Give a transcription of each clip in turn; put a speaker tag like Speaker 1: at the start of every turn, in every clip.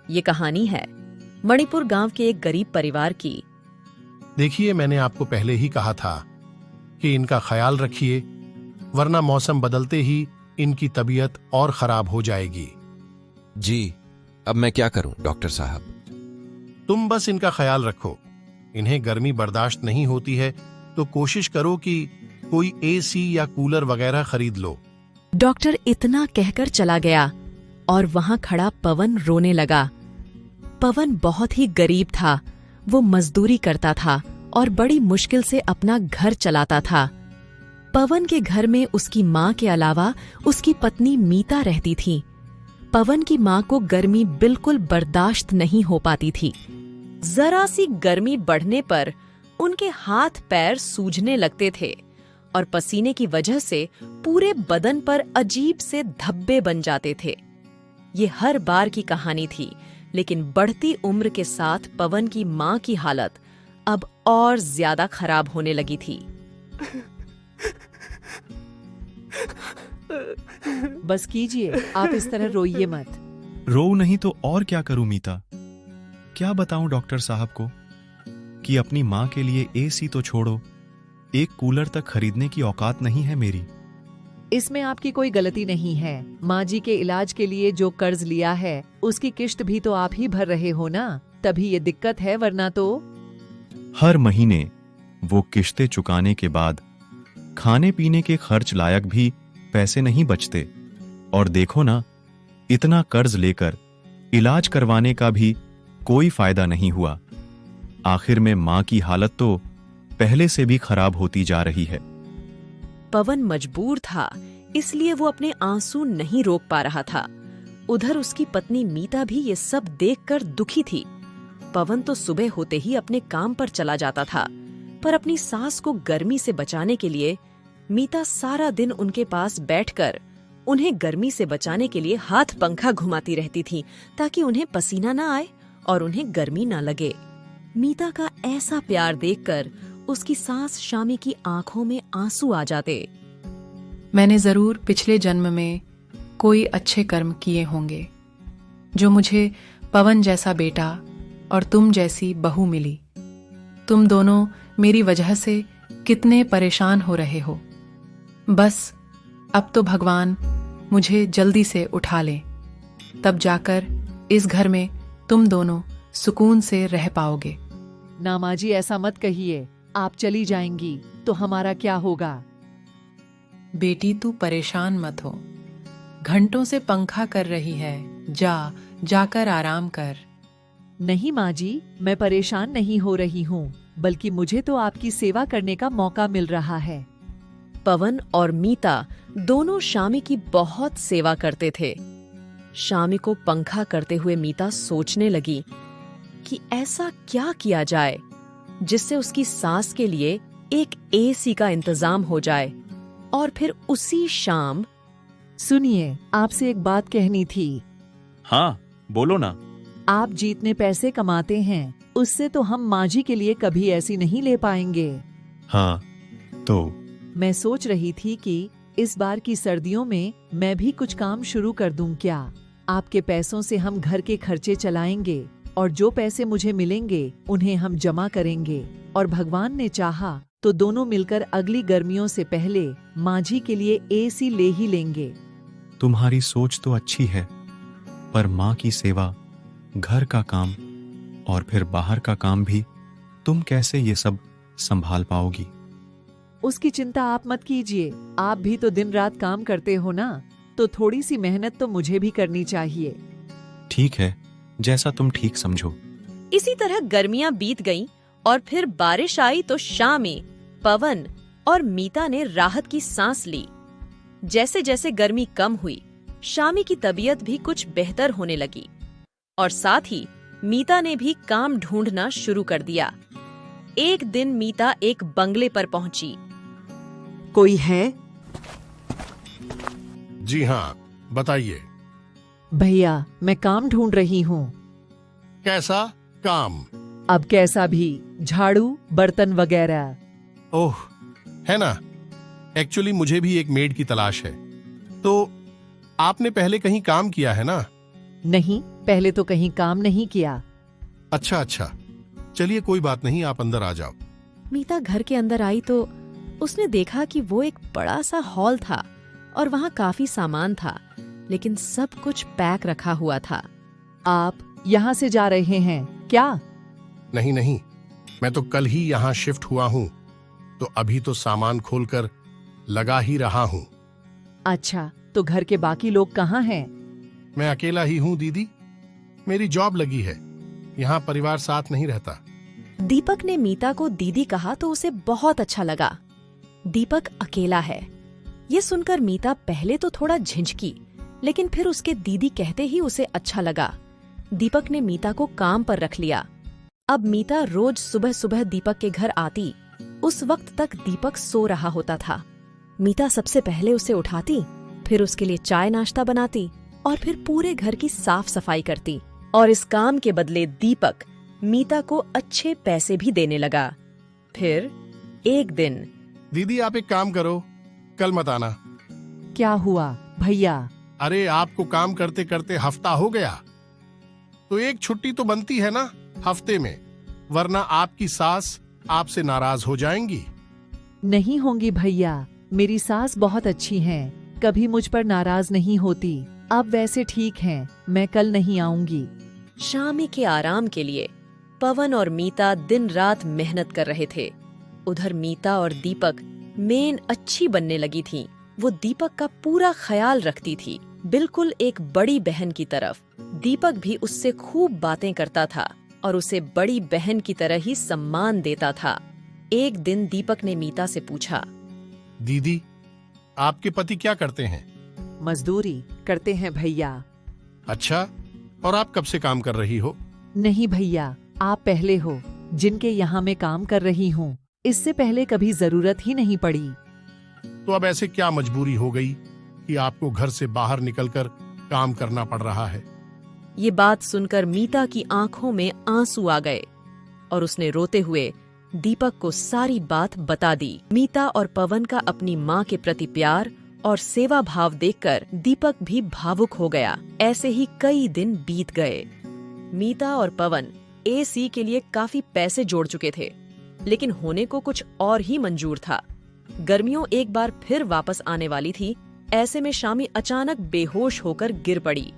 Speaker 1: ये कहानी है मणिपुर गांव के एक गरीब परिवार की।
Speaker 2: देखिए, मैंने आपको पहले ही कहा था कि इनका ख्याल रखिए, वरना मौसम बदलते ही इनकी तबीयत और खराब हो जाएगी।
Speaker 3: जी, अब मैं क्या करूं डॉक्टर साहब?
Speaker 2: तुम बस इनका ख्याल रखो। इन्हें गर्मी बर्दाश्त नहीं होती है तो कोशिश करो कि कोई एसी या कूलर वगैरह खरीद लो।
Speaker 1: डॉक्टर इतना कहकर चला गया और वहां खड़ा पवन रोने लगा। पवन बहुत ही गरीब था। वो मजदूरी करता था और बड़ी मुश्किल से अपना घर चलाता था। पवन के घर में उसकी माँ के अलावा उसकी पत्नी मीता रहती थी। पवन की माँ को गर्मी बिल्कुल बर्दाश्त नहीं हो पाती थी। जरा सी गर्मी बढ़ने पर उनके हाथ पैर सूजने लगते थे और पसीने की वजह से पूरे बदन पर अजीब से धब्बे बन जाते थे। ये हर बार की कहानी थी, लेकिन बढ़ती उम्र के साथ पवन की माँ की हालत अब और ज्यादा खराब होने लगी थी।
Speaker 4: बस कीजिए, आप इस तरह रोइए मत।
Speaker 5: रो नहीं तो और क्या करूं मीता? क्या बताऊं डॉक्टर साहब को कि अपनी मां के लिए एसी तो छोड़ो, एक कूलर तक खरीदने की औकात नहीं है मेरी।
Speaker 4: इसमें आपकी कोई गलती नहीं है। माँ जी के इलाज के लिए जो कर्ज लिया है उसकी किश्त भी तो आप ही भर रहे हो ना, तभी ये दिक्कत है, वरना तो।
Speaker 5: हर महीने वो किश्तें चुकाने के बाद खाने पीने के खर्च लायक भी पैसे नहीं बचते। और देखो ना, इतना कर्ज लेकर इलाज करवाने का भी कोई फायदा नहीं हुआ। आखिर में मां की हालत तो पहले से भी खराब होती जा रही है।
Speaker 1: पवन मजबूर था, इसलिए वो अपने आंसू नहीं रोक पा रहा था। उधर उसकी पत्नी मीता भी ये सब देखकर दुखी थी। पवन तो सुबह होते ही अपने काम पर चला जाता था, पर अपनी सास को गर्मी से बचाने के लिए मीता सारा दिन उनके पास बैठकर उन्हें गर्मी से बचाने के लिए हाथ पंखा घुमाती रहती थी, ताकि उन्हें पसीना ना आए और उन्हें गर्मी ना लगे। मीता का ऐसा प्यार देखकर उसकी सास शामी की आंखों में आंसू आ जाते।
Speaker 6: मैंने जरूर पिछले जन्म में कोई अच्छे कर्म किए होंगे, जो मुझे पवन जैसा बेटा और तुम जैसी बहू मिली। तुम दोनों मेरी वजह से कितने परेशान हो रहे हो। बस अब तो भगवान मुझे जल्दी से उठा ले, तब जाकर इस घर में तुम दोनों सुकून से रह पाओगे।
Speaker 4: ना माँ जी, ऐसा मत कहिए। आप चली जाएंगी तो हमारा क्या होगा?
Speaker 6: बेटी तू परेशान मत हो, घंटों से पंखा कर रही है, जाकर आराम कर।
Speaker 4: नहीं माँ जी, मैं परेशान नहीं हो रही हूँ, बल्कि मुझे तो आपकी सेवा करने का मौका मिल रहा है।
Speaker 1: पवन और मीता दोनों शामी की बहुत सेवा करते थे। शामी को पंखा करते हुए मीता सोचने लगी कि ऐसा क्या किया जाए जिससे उसकी सास के लिए एक एसी का इंतजाम हो जाए। और फिर उसी शाम।
Speaker 4: सुनिए, आपसे एक बात कहनी थी।
Speaker 5: हाँ, बोलो ना।
Speaker 4: आप जितने पैसे कमाते हैं उससे तो हम माँ जी के लिए कभी ऐसी नहीं ले पाएंगे।
Speaker 5: हाँ, तो
Speaker 4: मैं सोच रही थी कि इस बार की सर्दियों में मैं भी कुछ काम शुरू कर दूं क्या? आपके पैसों से हम घर के खर्चे चलाएंगे और जो पैसे मुझे मिलेंगे उन्हें हम जमा करेंगे, और भगवान ने चाहा तो दोनों मिलकर अगली गर्मियों से पहले माँ जी के लिए एसी ले ही लेंगे।
Speaker 5: तुम्हारी सोच तो अच्छी है, पर माँ की सेवा, घर का काम और फिर बाहर का काम भी तुम कैसे ये सब संभाल पाओगी?
Speaker 4: उसकी चिंता आप मत कीजिए। आप भी तो दिन रात काम करते हो ना, तो थोड़ी सी मेहनत तो मुझे भी करनी चाहिए।
Speaker 5: ठीक है, जैसा तुम ठीक समझो।
Speaker 1: इसी तरह गर्मियां बीत गईं और फिर बारिश आई तो शामी, पवन और मीता ने राहत की सांस ली। जैसे जैसे गर्मी कम हुई, शामी की तबीयत भी कुछ बेहतर होने लगी और साथ ही मीता ने भी काम ढूंढना शुरू कर दिया। एक दिन मीता एक बंगले पर पहुंची।
Speaker 4: कोई है?
Speaker 2: जी हाँ, बताइए।
Speaker 4: भैया, मैं काम ढूंढ रही हूँ।
Speaker 2: कैसा काम?
Speaker 4: अब कैसा भी, झाड़ू, बर्तन वगैरह।
Speaker 2: ओह, है ना, एक्चुअली मुझे भी एक मेड की तलाश है। तो आपने पहले कहीं काम किया है ना?
Speaker 4: नहीं, पहले तो कहीं काम नहीं किया।
Speaker 2: अच्छा अच्छा, चलिए कोई बात नहीं, आप अंदर आ जाओ।
Speaker 1: मीता घर के अंदर आई तो उसने देखा कि वो एक बड़ा सा हॉल था और वहाँ काफी सामान था, लेकिन सब कुछ पैक रखा हुआ था।
Speaker 4: आप यहाँ से जा रहे हैं क्या?
Speaker 2: नहीं नहीं, मैं तो कल ही यहाँ शिफ्ट हुआ हूँ, तो अभी तो सामान खोलकर लगा ही रहा हूँ।
Speaker 4: अच्छा, तो घर के बाकी लोग कहाँ हैं?
Speaker 2: मैं अकेला ही हूँ दीदी, मेरी जॉब लगी है, यहाँ परिवार साथ नहीं रहता।
Speaker 1: दीपक ने मीता को दीदी कहा तो उसे बहुत अच्छा लगा। दीपक अकेला है, ये सुनकर मीता पहले तो थोड़ा झिझकी, लेकिन फिर उसके दीदी कहते ही उसे अच्छा लगा। दीपक ने मीता को काम पर रख लिया। अब मीता रोज सुबह सुबह दीपक के घर आती। उस वक्त तक दीपक सो रहा होता था। मीता सबसे पहले उसे उठाती, फिर उसके लिए चाय नाश्ता बनाती और फिर पूरे घर की साफ सफाई करती। और इस काम के बदले दीपक मीता को अच्छे पैसे भी देने लगा। फिर एक दिन,
Speaker 2: दीदी आप एक काम करो, कल मत आना।
Speaker 4: क्या हुआ भैया?
Speaker 2: अरे आपको काम करते करते हफ्ता हो गया, तो एक छुट्टी तो बनती है ना हफ्ते में, वरना आपकी सास आपसे नाराज हो जाएंगी।
Speaker 4: नहीं होंगी भैया, मेरी सास बहुत अच्छी हैं, कभी मुझ पर नाराज नहीं होती। अब वैसे ठीक हैं, मैं कल नहीं आऊंगी।
Speaker 1: शामी के आराम के लिए पवन और मीता दिन रात मेहनत कर रहे थे। उधर मीता और दीपक मेन अच्छी बनने लगी थीं। वो दीपक का पूरा ख्याल रखती थी, बिल्कुल एक बड़ी बहन की तरफ। दीपक भी उससे खूब बातें करता था और उसे बड़ी बहन की तरह ही सम्मान देता था। एक दिन दीपक ने मीता से पूछा,
Speaker 2: दीदी आपके पति क्या करते हैं?
Speaker 4: मजदूरी करते हैं भैया।
Speaker 2: अच्छा, और आप कब से काम कर रही हो?
Speaker 4: नहीं भैया, आप पहले हो जिनके यहाँ मैं काम कर रही हूँ। इससे पहले कभी जरूरत ही नहीं पड़ी।
Speaker 2: तो अब ऐसे क्या मजबूरी हो गई कि आपको घर से बाहर निकलकर काम करना पड़ रहा है?
Speaker 1: ये बात सुनकर मीता की आंखों में आंसू आ गए और उसने रोते हुए दीपक को सारी बात बता दी। मीता और पवन का अपनी माँ के प्रति प्यार और सेवा भाव देखकर दीपक भी भावुक हो गया। ऐसे ही कई दिन बीत गए। मीता और पवन एसी के लिए काफी पैसे जोड़ चुके थे, लेकिन होने को कुछ और ही मंजूर था। गर्मियों एक बार फिर वापस आने वाली थी। ऐसे में शामी अचानक बेहोश होकर गिर पड़ी।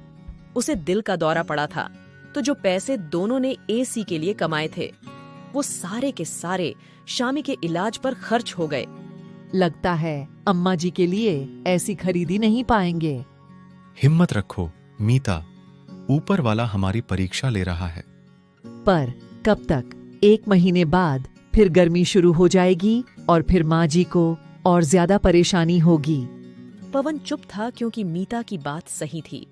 Speaker 1: उसे दिल का दौरा पड़ा था, तो जो पैसे दोनों ने एसी के लिए कमाए थे, वो सारे के सारे शामी के इलाज पर खर्च हो गए।
Speaker 4: लगता है अम्मा जी के लिए ऐसी खरीदी नहीं पाएंगे।
Speaker 5: हिम्मत रखो मीता, ऊपर वाला हमारी परीक्षा ले रहा है।
Speaker 4: पर कब तक? 1 महीने बाद फिर गर्मी शुरू हो जाएगी और फिर माँ जी को और ज्यादा परेशानी होगी।
Speaker 1: पवन चुप था क्योंकि मीता की बात सही थी।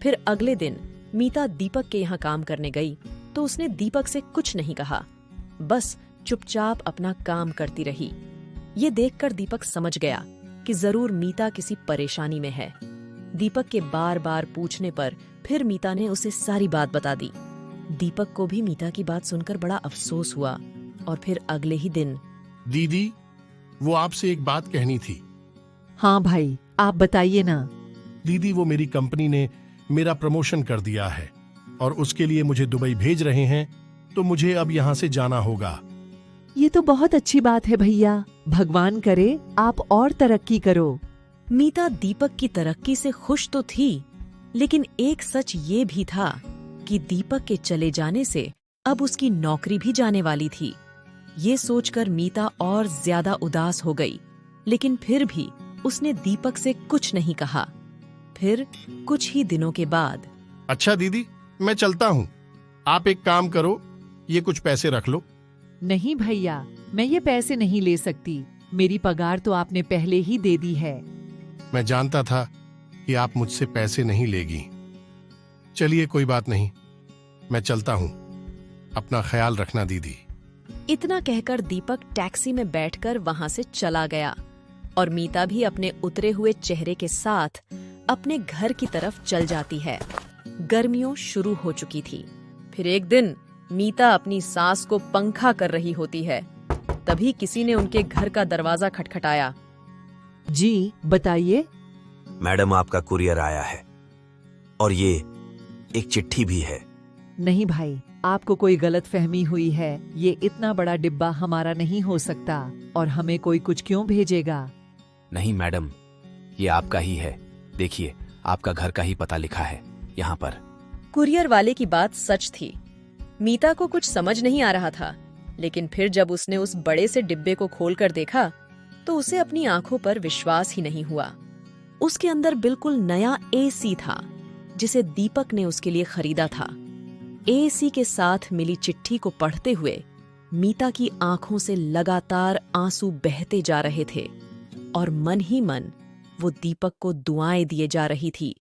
Speaker 1: फिर अगले दिन मीता दीपक के यहाँ काम करने गई तो उसने दीपक से कुछ नहीं कहा, बस चुपचाप अपना काम करती रही। ये देखकर दीपक समझ गया कि जरूर मीता किसी परेशानी में है। दीपक के बार बार पूछने पर फिर मीता ने उसे सारी बात बता दी। दीपक को भी मीता की बात सुनकर बड़ा अफसोस हुआ और फिर अगले ही दिन,
Speaker 2: दीदी वो आपसे एक बात कहनी थी।
Speaker 4: हाँ भाई, आप बताइए ना।
Speaker 2: दीदी वो मेरी कंपनी ने मेरा प्रमोशन कर दिया है और उसके लिए मुझे दुबई भेज रहे हैं, तो मुझे अब यहाँ से जाना होगा।
Speaker 4: ये तो बहुत अच्छी बात है भैया, भगवान करे आप और तरक्की करो।
Speaker 1: मीता दीपक की तरक्की से खुश तो थी, लेकिन एक सच ये भी था कि दीपक के चले जाने से अब उसकी नौकरी भी जाने वाली थी। ये सोचकर मीता और ज्यादा उदास हो गई, लेकिन फिर भी उसने दीपक से कुछ नहीं कहा। फिर कुछ ही दिनों के बाद,
Speaker 2: अच्छा दीदी मैं चलता हूँ, आप एक काम करो, ये कुछ पैसे रख लो।
Speaker 4: नहीं भैया, मैं ये पैसे नहीं ले सकती, मेरी पगार तो आपने पहले ही दे दी है।
Speaker 2: मैं जानता था कि आप मुझसे पैसे नहीं लेगी। चलिए कोई बात नहीं, मैं चलता हूँ, अपना ख्याल रखना दीदी।
Speaker 1: इतना कहकर दीपक टैक्सी में बैठकर वहां से चला गया और मीता भी अपने उतरे हुए चेहरे के साथ अपने घर की तरफ चल जाती है। गर्मियों शुरू हो चुकी थी। फिर एक दिन मीता अपनी सास को पंखा कर रही होती है, तभी किसी ने उनके घर का दरवाजा खटखटाया।
Speaker 4: जी बताइए।
Speaker 7: मैडम, आपका कुरियर आया है और ये एक चिट्ठी भी है।
Speaker 4: नहीं भाई, आपको कोई गलतफहमी हुई है। ये इतना बड़ा डिब्बा हमारा नहीं हो सकता और हमें कोई कुछ क्यों भेजेगा?
Speaker 8: नहीं मैडम, ये आपका ही है। देखिए, आपका घर का ही पता लिखा है यहाँ पर।
Speaker 1: कुरियर वाले की बात सच थी। मीता को कुछ समझ नहीं आ रहा था, लेकिन फिर जब उसने उस बड़े से डिब्बे को खोलकर देखा तो उसे अपनी आंखों पर विश्वास ही नहीं हुआ। उसके अंदर बिल्कुल नया एसी था, जिसे दीपक ने उसके लिए खरीदा था। एसी के साथ मिली चिट्ठी को पढ़ते हुए मीता की आंखों से लगातार आंसू बहते जा रहे थे और मन ही मन वो दीपक को दुआएं दिए जा रही थी